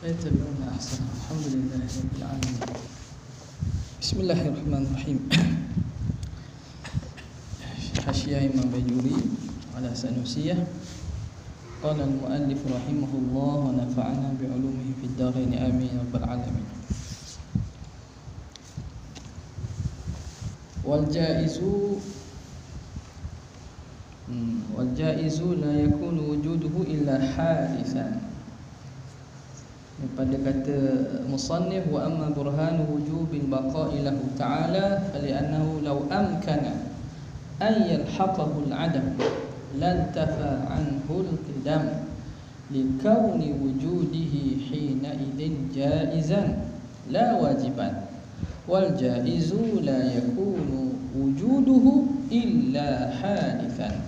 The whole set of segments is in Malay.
يتبعون أحسن. الحمد لله رب العالمين. بسم الله الرحمن الرحيم. حاشية إمام بيجوري على سنوسية. قال المؤلف رحمه الله ونفعنا بعلومه في الدارين آمين رب العالمين. والجائز لا يكون وجوده إلا حادثا. Pada kata musannif wa amma burhanu wujubil baqa'i lahu ta'ala fali'annahu law amkana an yalhaqahu al-'adam lan tafa 'anhu al-qidam likawni wujudihi hina idzin jaizan la wajiban wal jaizu la yakunu wujuduhu illa hadithan.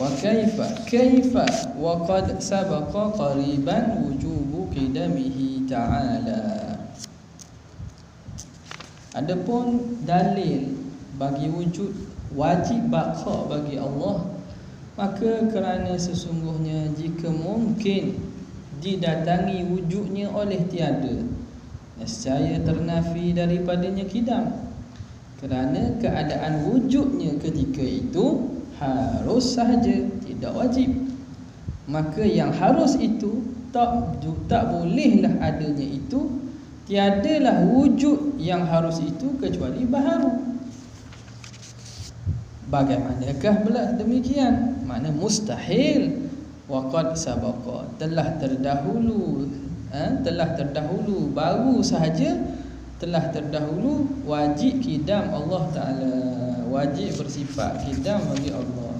Wa kaifa wa qad sabaqa qariban wujubu qidamihi ta'ala. Adapun dalil bagi wujud wajib baqa bagi Allah, maka kerana sesungguhnya jika mungkin didatangi wujudnya oleh tiada, nescaya ternafi daripadanya qidam. Kerana keadaan wujudnya ketika itu harus sahaja, tidak wajib. Maka yang harus itu tak bolehlah adanya itu. Tiadalah wujud yang harus itu kecuali baharu. Bagaimanakah pula demikian? Makna mustahil. Waqad sabaqa, telah terdahulu baru sahaja telah terdahulu wajib qidam Allah Ta'ala, wajib bersifat qidam bagi Allah.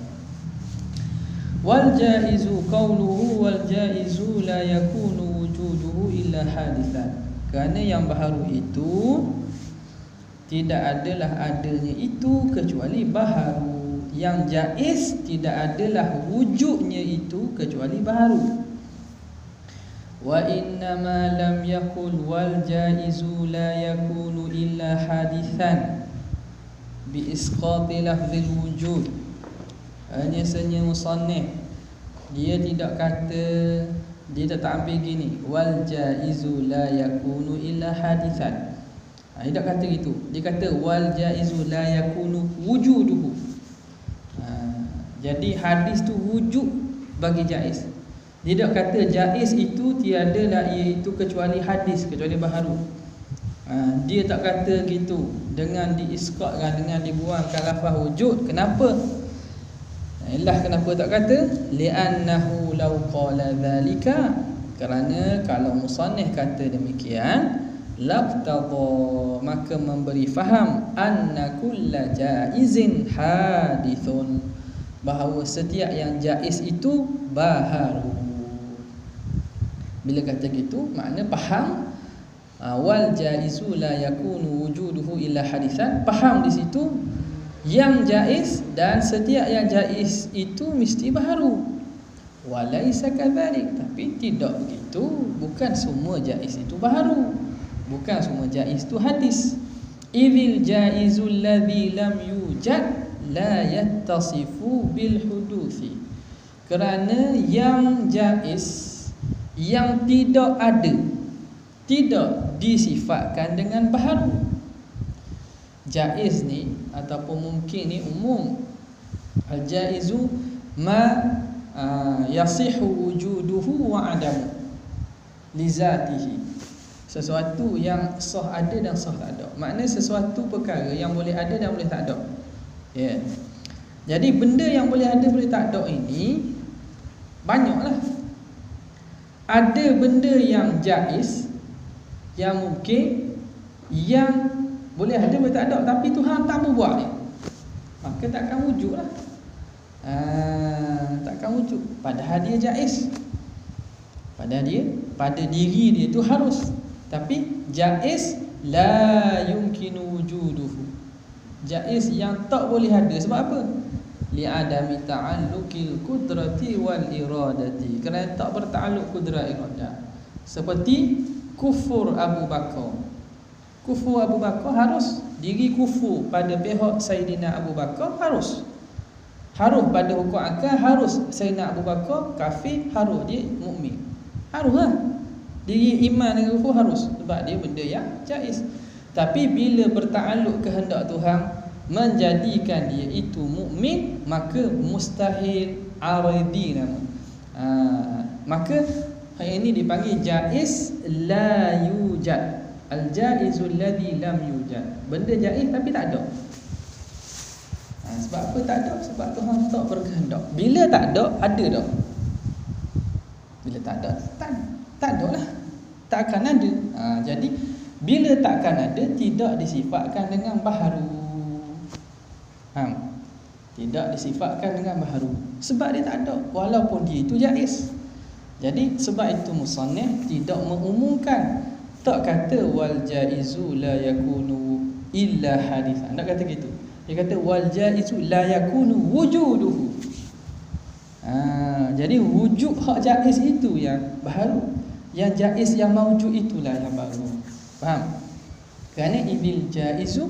Wal jaizu qawluhu wal jaizu la yakunu wujuduhu illa hadithan. Kerana yang baharu itu tidak adalah adanya itu kecuali baharu. Yang jaiz tidak adalah wujudnya itu kecuali baharu. Wa innama lam yakul wal jaizu la yakunu illa hadithan bi isqati lafzil wujud. Hanya saja musannif dia tidak kata, dia tak ambil gini, wal jaizu la yakunu illa hadithan. Dia tak kata gitu. Dia kata wal jaizu la yakunu wujuduhu. Jadi hadis tu wujud bagi jaiz. Dia tak kata jaiz itu tiadalah iaitu kecuali hadis, kecuali baharu. Dia tak kata gitu dengan diisqatkan, dengan dibuangkan lafaz wujud. Kenapa? Kenapa tak kata? Li'annahu law qala dzalika, kerana kalau musannif kata demikian, laqtadha, maka memberi faham anna kulla jaizin hadithun, bahawa setiap yang jaiz itu baharu. Bila kata gitu, makna faham wal jaizu la yakunu wujuduhu illa hadithan. Faham di situ yang jaiz dan setiap yang jaiz itu mesti baharu. Walaisa kadzalik, tapi tidak begitu. Bukan semua jaiz itu baharu. Bukan semua jaiz itu hadis. Idzil jaizul ladzi lam yujad la yattasifu bil huduthi. Kerana yang jaiz yang tidak ada tidak disifatkan dengan baharu. Jaiz ni ataupun mungkin ni umum. Al-jaizu ma yasihu wujuduhu wa adamu li zatihi. Sesuatu yang sah ada dan sah tak ada. Makna sesuatu perkara yang boleh ada dan boleh tak ada. Ya. Jadi benda yang boleh ada boleh tak ada ini banyaklah. Ada benda yang jaiz, yang mungkin, yang boleh ada boleh tak ada, tapi Tuhan tak mau buat ni, maka takkan wujud lah. Takkan wujud. Padahal dia jaiz, pada diri dia tu harus, tapi jaiz la yumkinu wujuduhu, jaiz yang tak boleh ada. Sebab apa? Li'adami ta'alluqil qudrati wal iradati, kerana tak bertakluk kudrat iradah. Seperti kufur Abu Bakar. Kufur Abu Bakar harus, diri kufur pada pihak Sayyidina Abu Bakar harus. Harus pada hukum akal, harus Sayyidina Abu Bakar kafir, harus dia mukmin. Haruslah. Dia iman dengan kufur harus, sebab dia benda yang jaiz. Tapi bila bertakluk kehendak Tuhan menjadikan dia itu mukmin, maka mustahil aridi nama. Maka yang ini dipanggil jaiz la yujad. Al-jaizul ladzi lam yujad. Benda jaiz tapi tak ada. Sebab apa tak ada? Sebab Tuhan tak berkehendak. Bila tak ada, ada dah. Bila tak ada, tak ada lah. Tak akan ada. Jadi bila tak akan ada, tidak disifatkan dengan baharu. Tidak disifatkan dengan baharu. Sebab dia tak ada, walaupun dia itu jaiz. Jadi sebab itu musannif tidak mengumumkan. Tak kata wal jaizu la yakunu illa hadithan. Tak kata gitu. Dia kata wal jaizu la yakunu wujuduhu. Jadi wujud hak jaiz itu yang baharu. Yang jaiz yang maujud itulah yang baru. Faham? Kerana idil jaizu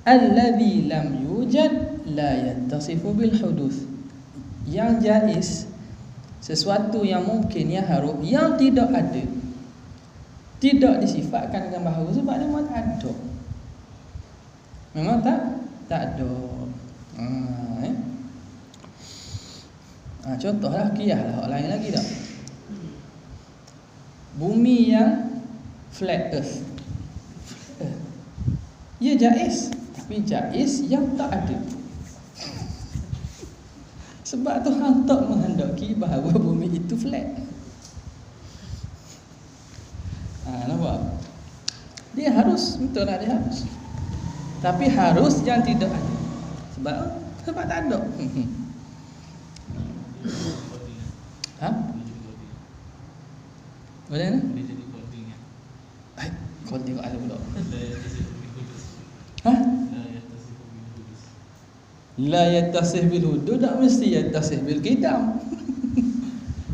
alladhi lam yujad la yattasifu bil huduth. Yang jaiz, sesuatu yang mungkin, yang harus, yang tidak ada, tidak disifatkan dengan baharu sebab dia memang tak ada. Memang tak ada. Contohlah qiyas lah, lain lagi tak? Bumi yang flat earth. Ia jaiz, tapi jaiz yang tak ada. Sebab Tuhan tak menghendaki bahawa bumi itu flat. Nampak? Dia harus, betul lah dia harus. Tapi harus yang tidak ada. Sebab tak ada. Boleh mana? Boleh jadi coding kan? Coding kat ada pula. La yatasih bil hudud, tak mesti yatasih bil qidam.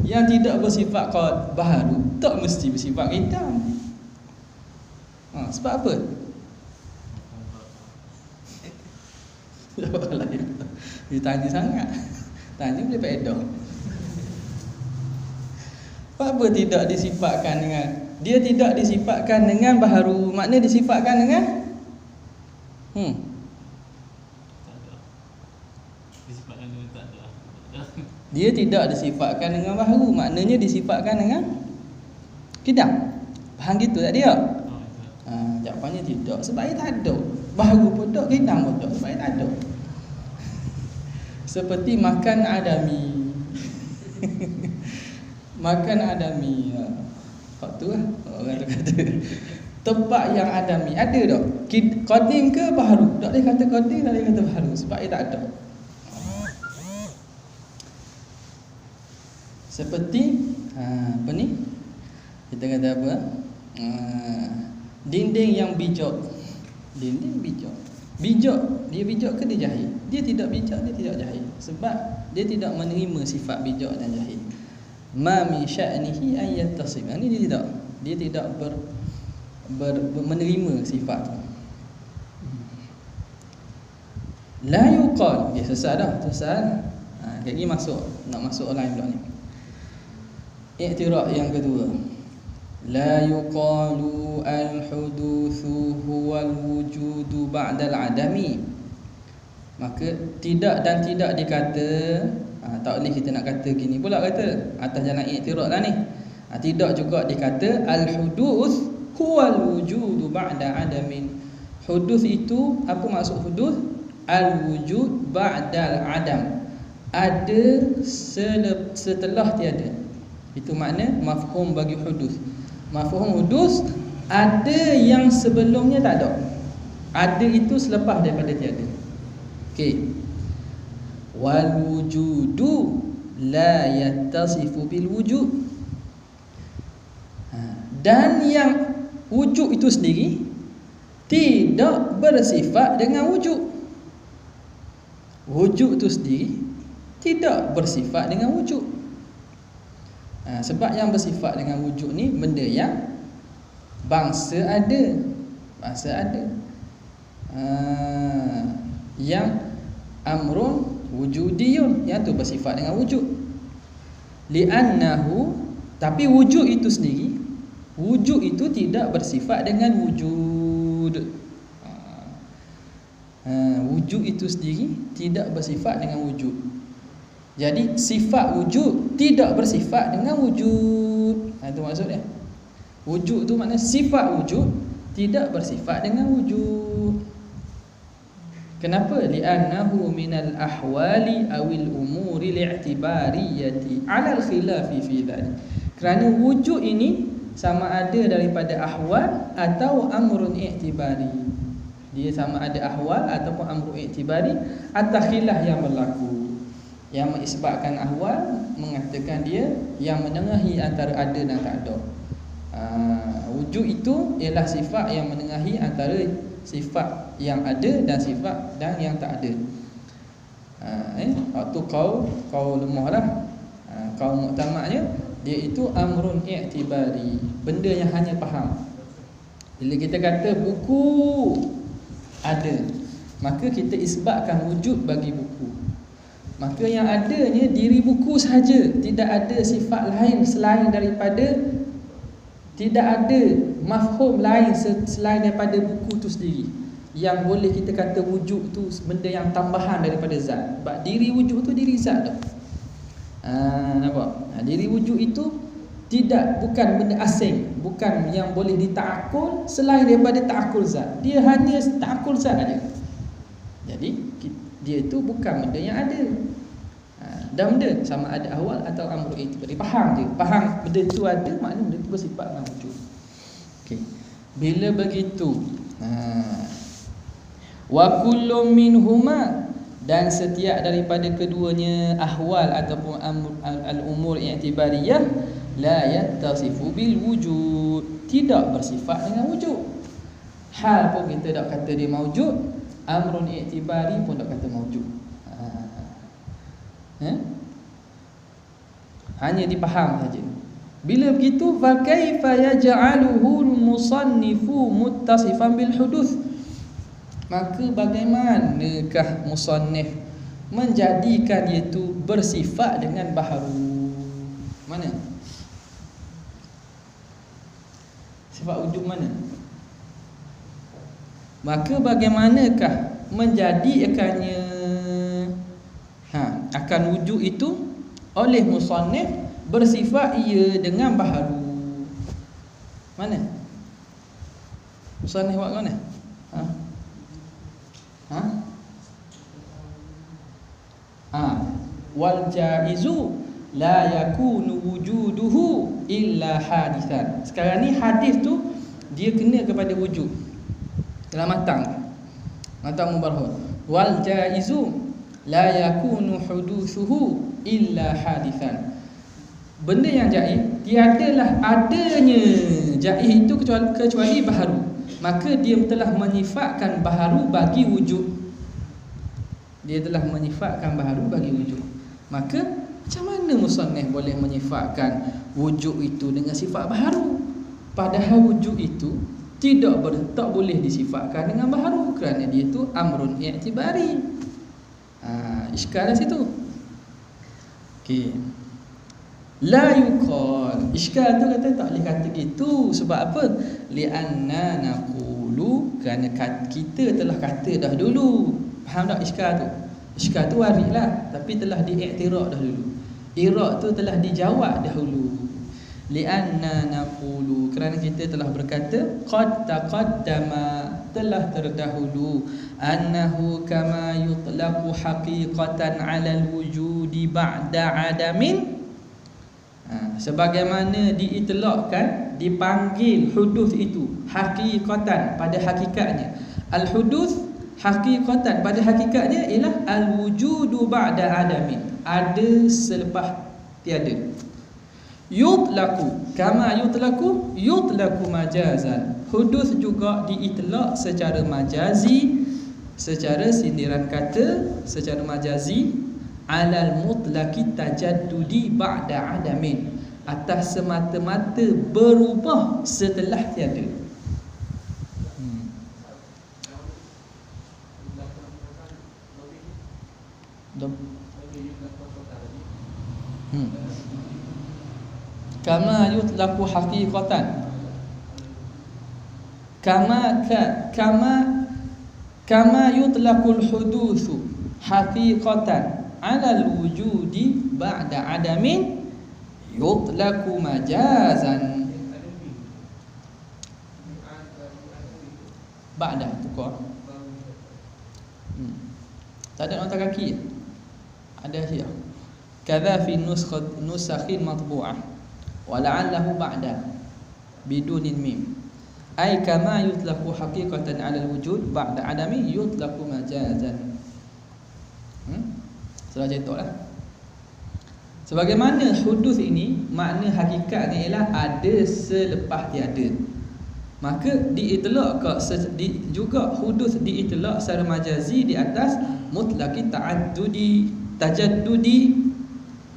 Yang tidak bersifat baharu tak mesti bersifat qidam. Sebab apa? Dia tanya sangat. Tanya boleh faedah. Sebab apa tidak disifatkan dengan, dia tidak disifatkan dengan baharu, makna disifatkan dengan Disifatkan dengan tak ada. Dia tidak disifatkan dengan baharu, maknanya disifatkan dengan qidam. Faham gitu tak dia? Jawapannya tidak, sebab dia tak ada. Baharu pun tak, qidam pun tak, sebab dia tak ada. Seperti makan adami. Makan adami. Hak tu lah orang tu kata. Tempat yang adami ada tak? Qadim ke baharu? Tak boleh kata qadim, tak boleh kata baharu, sebab dia tak ada. Seperti apa ni? Kita kata apa? Dinding yang bijak. Dinding bijak. Bijak, dia bijak ke dia jahil? Dia tidak bijak, dia tidak jahil. Sebab dia tidak menerima sifat bijak dan jahil. Ma min sya'nihi an yattasim. Ini dia tidak menerima sifat tu. La yuqal. Dia sesat dah, sesat. Lagi nak masuk online pula ni. I'tiraf yang kedua. La yuqalu al-huduthu huwal wujudu ba'dal adami. Maka tidak dikata, tak boleh kita nak kata gini pula kata atas jalan i'tiraf lah ni. Tidak juga dikata al-huduth huwal wujudu ba'da adamin. Huduth itu, apa maksud huduth? Al-wujud ba'dal adam. Ada setelah tiada. Itu makna mafhum bagi hudus. Mafhum hudus, ada yang sebelumnya tak ada. Ada itu selepas daripada tiada. Okey. Wal wujudu la yattasifu bil wujud. Dan yang wujud itu sendiri tidak bersifat dengan wujud. Wujud itu sendiri tidak bersifat dengan wujud. Sebab yang bersifat dengan wujud ni benda yang bangsa ada. Yang amrun wujudiyun, yang tu bersifat dengan wujud. Li'annahu, tapi wujud itu sendiri, wujud itu tidak bersifat dengan wujud. Wujud itu sendiri tidak bersifat dengan wujud. Jadi sifat wujud tidak bersifat dengan wujud. Itu maksudnya. Wujud tu maknanya sifat wujud tidak bersifat dengan wujud. Kenapa? Li'annahu minal ahwali awil umuri li'tibariyati 'ala al-khilafi fi dhalik. Kerana wujud ini sama ada daripada ahwal atau amrun i'tibari. Dia sama ada ahwal ataupun amrun i'tibari atas khilaf yang berlaku. Yang mengisbatkan ahwal mengatakan dia yang menengahi antara ada dan tak ada. Wujud itu ialah sifat yang menengahi antara sifat yang ada dan sifat dan yang tak ada. Waktu kau lemah lah, kau muktamadnya, dia itu amrun i'tibari, benda yang hanya faham. Bila kita kata buku ada, maka kita isbatkan wujud bagi buku. Maka yang adanya diri buku sahaja, tidak ada sifat lain selain daripada, tidak ada mafhum lain selain daripada buku tu sendiri. Yang boleh kita kata wujud tu benda yang tambahan daripada zat. Sebab diri wujud tu diri zat tu. Nampak? Diri wujud itu bukan benda asing, bukan yang boleh dita'akul selain daripada ta'akul zat. Dia hanya ta'akul zat aja. Jadi dia itu bukan benda yang ada. Dan benda sama ada awal atau amru i'tibari. Faham je. Faham benda tu ada, maknanya benda tu bersifat dengan wujud. Okey. Bila begitu, wa kullu minhuma, dan setiap daripada keduanya ahwal ataupun al-umur i'tibariyah la yattasifu bil wujud, tidak bersifat dengan wujud. Hal pun kita tak kata dia maujud, amrun i'tibari pun tak kata maujud. Hanya dipaham saja. Bila begitu, fa kaifa yaj'aluhu al-musannifu muttasifan bil huduth, maka bagaimanakah musannif menjadikan iaitu bersifat dengan baharu? Mana? Sifat wujud mana? Maka bagaimanakah menjadikannya akan wujud itu oleh musannif bersifat ia dengan baharu? Mana? Musannif buat mana? Wal jaizu la yakunu wujuduhu illa hadithan. Sekarang ni hadis tu dia kena kepada wujud dalam matang mubarhad. Wal jaizu la yakunu huduthuhu illa hadithan. Benda yang jaiz, tiadalah adanya jaiz itu kecuali baharu. Maka dia telah menyifatkan baharu bagi wujud. Dia telah menyifatkan baharu bagi wujud. Maka macam mana musannif boleh menyifatkan wujud itu dengan sifat baharu? Padahal wujud itu tak boleh disifatkan dengan baharu kerana dia itu amrun i'tibari. Iskal dah situ. Okey. La yuqal. Iskal tu kata tak boleh kata gitu. Sebab apa? Li'anna naqulu, kerana kita telah kata dah dulu. Faham tak iskal tu? Iskal tu warid lah, tapi telah diiktiraf dah dulu. Iraq tu telah dijawab dahulu. Li'anna naqulu, kerana kita telah berkata qad taqaddama, telah terdahulu, annahu kama yutlaqu haqiqatan 'ala al-wujudi ba'da 'adamin. Sebagaimana diitlaqkan, dipanggil hudus itu haqiqatan, pada hakikatnya. Al-hudus haqiqatan, pada hakikatnya ialah al-wujudu ba'da 'adamin, ada selepas tiada. Yutlaqu kama yutlaqu majazan, hudus juga diitlaq secara majazi, secara sindiran kata, secara majazi, alal mutlaqi tajaddudi ba'da adamin, atas semata-mata berubah setelah tiada. yutlaqu haqiqatan kama yutlaqul hudutsu haqiqatan 'ala al-wujudi ba'da 'adamin yutlaqu majazan. Ba'da tukar. Tak ada nota kaki. Ada siap. Kadza fi nusakhin matbu'ah wa la'allahu ba'da bidunil mim. Ay kama yutlaqu haqiqatan 'ala al-wujud ba'da 'adami yutlaqu majazan. Salah cetuklah. Sebagaimana hudus ini makna hakikatnya ialah ada selepas tiada. Maka diitlaq juga hudus diitlaq secara majazi di atas mutlaqi tajaddudi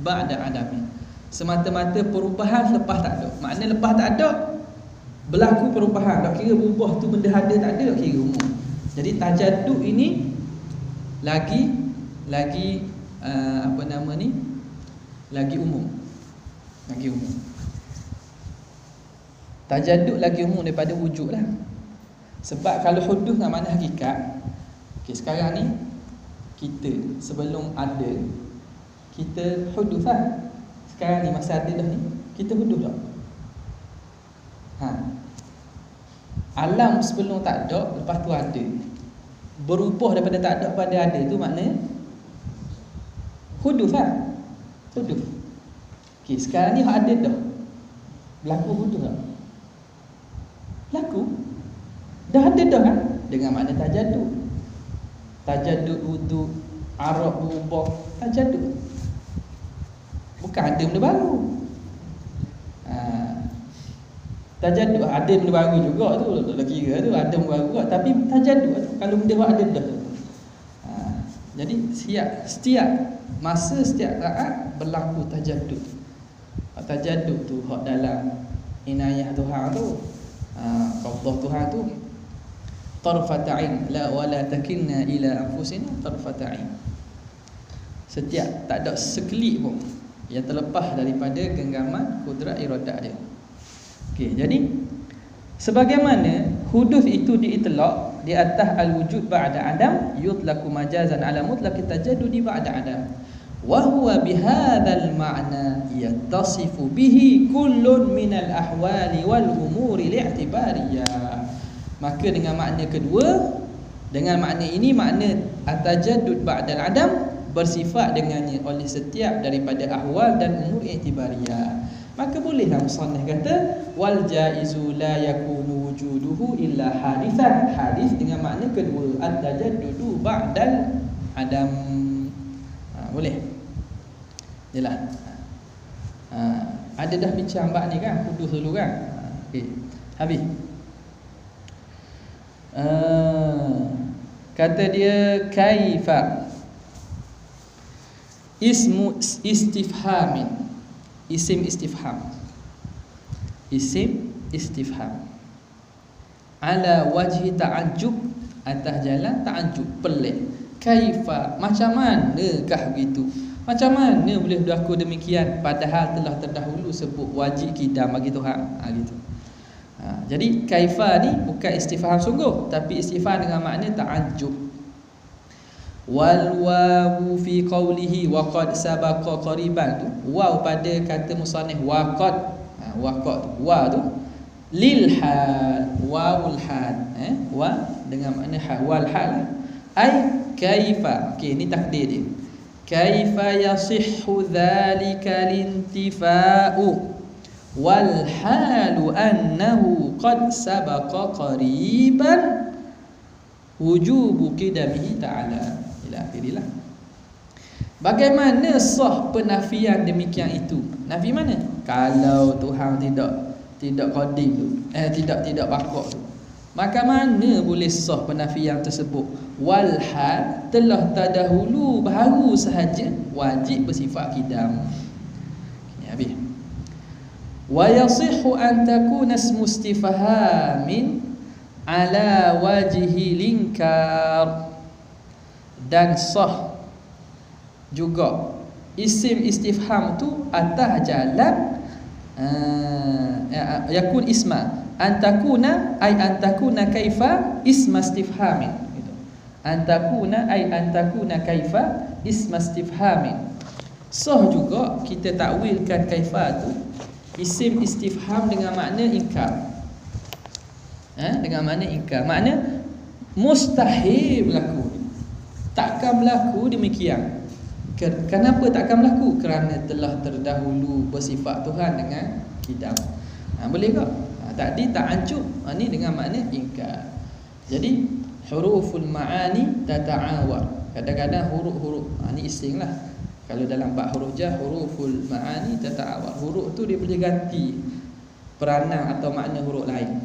ba'da 'adami. Semata-mata perubahan lepas tak ada. Makna lepas tak ada berlaku perubahan, tak kira berubah tu benda ada tak ada, tak kira umum. Jadi tajaddud ini lagi lagi umum. Tajaddud lagi umum daripada wujud lah. Sebab kalau hudus dengan makna hakikat, sekarang ni kita sebelum ada kita hudus lah. Sekarang ni masa ada dah ni kita hudus dah. Alam sebelum tak ada, lepas tu ada. Berubah daripada tak ada kepada ada tu makna hudus lah. Hudus. Sekarang ni ada dah. Berlaku hudus tak? Berlaku. Dah ada dah kan? Dengan makna tajaddud. Tajaddud wuduk, arab berubah, tajaddud. Bukan ada benda baru. Tajaddud ada benda baru juga tu, tak kira tu ada benda baru juga, tapi tajaddud tu kalau benda baru ada dah. Jadi setiap masa setiap saat berlaku tajaddud. Tajaddud tu hak dalam inayah Tuhan tu, qabdah Tuhan tu, tarfata'in la wala takinna ila anfusina tarfata'in. Setiap tak ada sekelip pun yang terlepas daripada genggaman kudrat iradat dia. Jadi sebagaimana hudus itu diitlaq di atas al-wujud ba'da adam yutlaqu majazan ala mutlaqi tajaddudi ba'da adam wa huwa bihadzal ma'na yattasifu bihi kullun minal ahwali wal umuri li'tibariyah. Maka dengan makna kedua, dengan makna ini, makna at-tajaddud ba'dal adam bersifat dengannya oleh setiap daripada ahwal dan umur i'tibariyah. Maka bolehlah musannif kata wal jaizu la yakunu wujuduhu illa hadithan. Hadis dengan makna kedua, at-tajaddudu ba'dal adam. Boleh. Jelas. Ada dah bincang bab ni kan, hudus dulu kan. Habis. Kata dia kaifa ismu istifhamin. Isim istifham. Isim istifham ala wajhi ta'ajjub, atas jalan ta'ajjub, pelik. Kaifa, macam manakah begitu? Macam mana boleh berlaku demikian padahal telah terdahulu sebut wajib kidam bagi Tuhan. Gitu. Jadi kaifa ni bukan istifham sungguh, tapi istifham dengan makna ta'ajjub. Wal wawu fi qawlihi wa qad sabaqa qariban tu, waw pada kata musannif waqad, waqad wa tu lil hal, wawul hal, wa dengan makna hal, wal hal ai kaifa. Ni takdir dia. Kaifa yasihhu dzalika lintifa'u wal halu annahu qad sabaqa qariban wujubu qidamihi ta'ala. Akhirilah. Bagaimana sah penafian demikian itu? Nafi mana? Kalau Tuhan tidak qadim tu, tidak bakok tu, maka mana boleh sah penafian tersebut? Walhal telah terdahulu baru sahaja wajib bersifat qidam. Habis. Wa yasihhu an takuna ismu istifhamin ala wajhi linkar. Dan sah juga isim istifham tu atas jalan yakun isma, antakuna ay antakuna kaifa isma istifhamin gitu. Antakuna ay antakuna kaifa isma istifhamin. Sah juga kita takwilkan kaifa tu isim istifham dengan makna ingkar. Dengan makna ingkar, makna mustahil berlaku, takkan berlaku demikian. Kenapa takkan berlaku? Kerana telah terdahulu bersifat Tuhan dengan kidam. Boleh ke? Tadi tak ancuk, ni dengan makna ingkar. Jadi huruful ma'ani tata'awar. Kadang-kadang huruf-huruf, ni ising lah. Kalau dalam bab huruf jar, huruful ma'ani tata'awar. Huruf tu dia boleh ganti peranan atau makna huruf lain.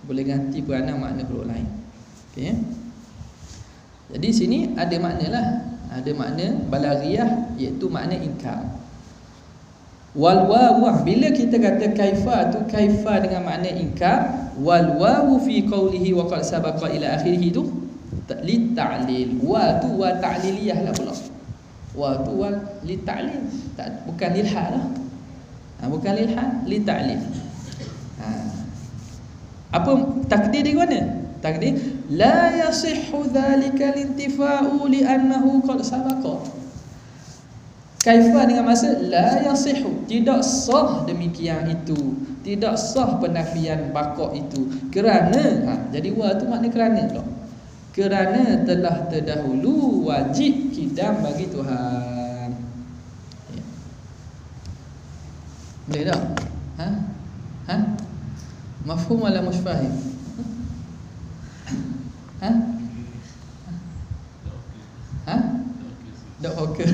Boleh ganti peranan makna huruf lain. Okey. Jadi sini ada makna lah, ada makna balaghiyah, iaitu makna ingkar. Wal wawu, bila kita kata kaifa tu, kaifa dengan makna ingkar. Wal wawu fi qawlihi wa qad sabaqa ila akhirih tu li ta'lil. Wa tu wa ta'liliyah lah pula. Wa tu wa li ta'lil, bukan lil hal lah. Bukan lil hal, li ta'lil. Apa takdir di mana? Takdir la yasihhu dhalika lintifa'u li'annahu qad sabaqa. Kaifa dengan maksud la yasihhu, tidak sah demikian itu, tidak sah penafian baqa itu, kerana jadi wa tu makna kerana pula. Kerana telah terdahulu wajib kidam bagi Tuhan. Boleh tak? Mafhum wala mushfahim? Tak fokus.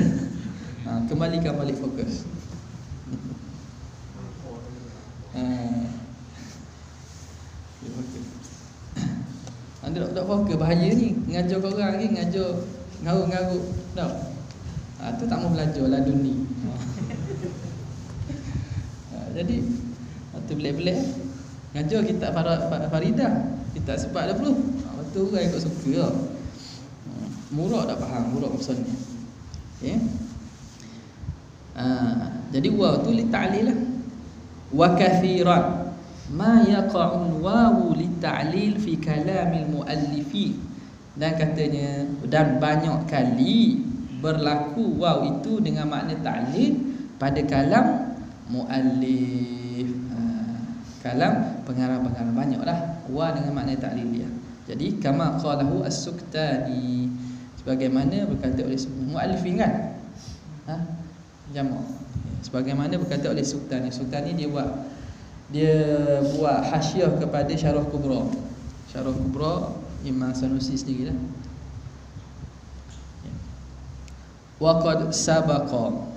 Kembalikan balik fokus. Tak fokus, bahaya ni. Ngajar korang ni, ngajar ngarut-ngarut. Tak? Tu tak mau belajar lah dunia. Jadi tu belik-belik ngajar kitab Faridah, kitab sebab 20. Betul orang ikut suka lah. Murak tak faham, murak maksudnya. Okey. Jadi waw tu li ta'lil lah. Wa kathiran ma yaqa'un wawu li ta'lil fi kalamil muallifi. Dan katanya, dan banyak kali berlaku waw itu dengan makna ta'lil pada kalam muallif. Kalam pengarang-pengarang banyaklah wa dengan makna ta'lil dia. Jadi kama qalahu as-Suktani, sebagaimana berkata oleh muallifin kan? Jamak. Sebagaimana berkata oleh Suktani. Suktani dia buat hasyiah kepada Syarah Kubra. Syarah Kubra Imam Sanusi sendirilah. Wa qad sabaqa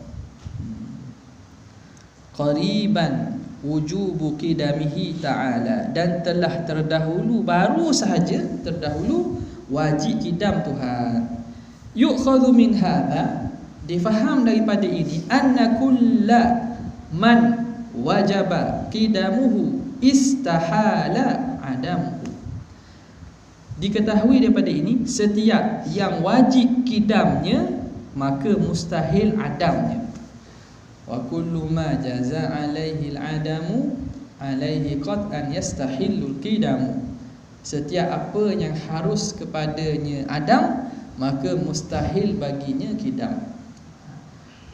qariban wujubu qidamihi ta'ala, dan telah terdahulu, baru sahaja terdahulu wajib kidam Tuhan. Yu'khadhu min hadha, difaham daripada ini, anna kulla man wajaba qidamuhu istahala adamuhu. Diketahui daripada ini, setiap yang wajib kidamnya maka mustahil adamnya. Wa kullu ma jaza alaihi al-adamu alaihi qat'an yastahillul qidamu. Setiap apa yang harus kepadanya adam, maka mustahil baginya kidam.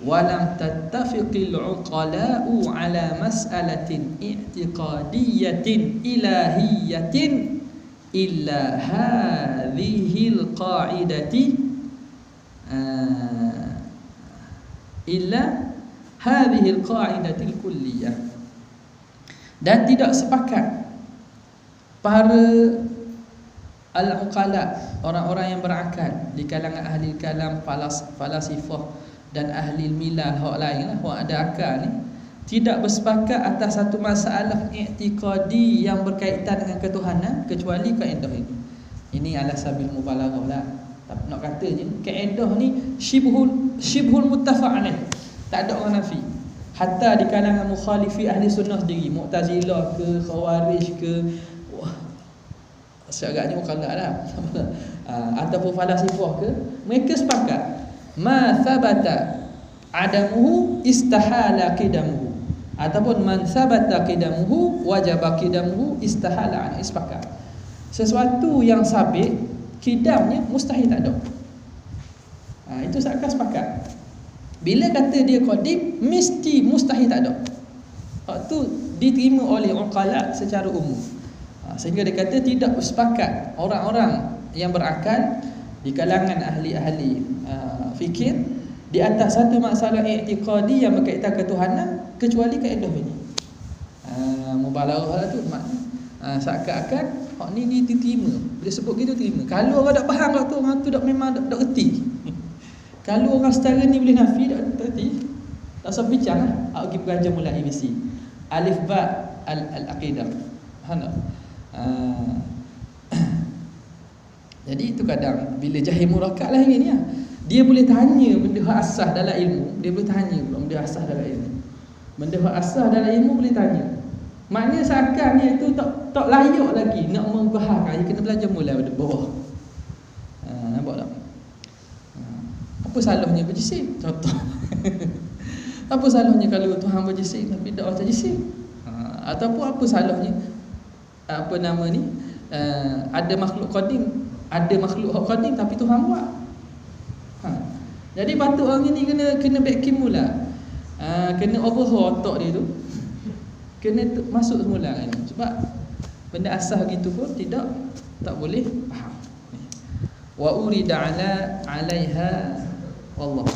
Walam tattafiqil uqala'u ala mas'alatin i'tiqadiyatin ilahiyatin illa hadhil qa'idati illa hadhil qa'idatil kulliyah. Dan tidak sepakat para al-uqala, orang-orang yang berakal di kalangan ahli kalam, falasifah dan ahli milah hak lain lah, hak ada akal ni, tidak bersepakat atas satu masalah i'tiqadi yang berkaitan dengan ketuhanan kecuali kaedah ini. Ini ala sabil mubalaghah lah. Nak kata je kaedah ni syibhul muttafaq alaih. Tak ada orang nafi. Hatta di kalangan mukhalifi ahli sunnah sendiri, Mu'tazilah ke, Khawarij ke, seagaknya uqala lah, ataupun falasifah ke, mereka sepakat ma thabata adamuhu istahala qidamuhu. Ataupun man sabata qidamuhu wajaba qidamuhu istahala an ispakat. Sesuatu yang sabit qidamnya mustahil tak ada. Itu sepakat. Bila kata dia qadim mesti mustahil tak ada. Itu diterima oleh uqala secara umum. Sehingga dia kata tidak sepakat orang-orang yang berakal di kalangan ahli-ahli fikir di atas satu masalah i'tiqadi yang berkaitan ketuhanan kecuali kaedah ini. Mubalaghah tu makna seakan-akan hak ni diterima. Bila sebut gitu terima. Kalau orang tak faham tu orang tu dak memang dak reti. Kalau orang setara ni boleh nafi dak reti. Tak usah bincang lah. Aku pergi belajar mulai ABC. Alif ba al-aqidah. Faham tak? Jadi itu kadang bila jahil murakkab lah ini ya. Dia boleh tanya benda hak asas dalam ilmu, dia boleh tanya pula benda asas dalam ilmu. Benda hak asas dalam ilmu boleh tanya. Maknanya seakan dia tu tak layak lagi nak membahaskan, dia kena belajar mulai pada bawah. Nampak tak? Apa salahnya berjisim? Contoh. Apa salahnya kalau Tuhan berjisim tapi tak macam jisim? Ataupun apa salahnya apa nama ni? Ada makhluk qadim, ada makhluk qadim tapi Tuhan buat. Jadi patut orang ni kena backing mula. Kena overhaul otak dia tu. Kena masuk semula ni. Sebab benda asal gitu pun tak boleh faham. Wa urida alaiha wallah.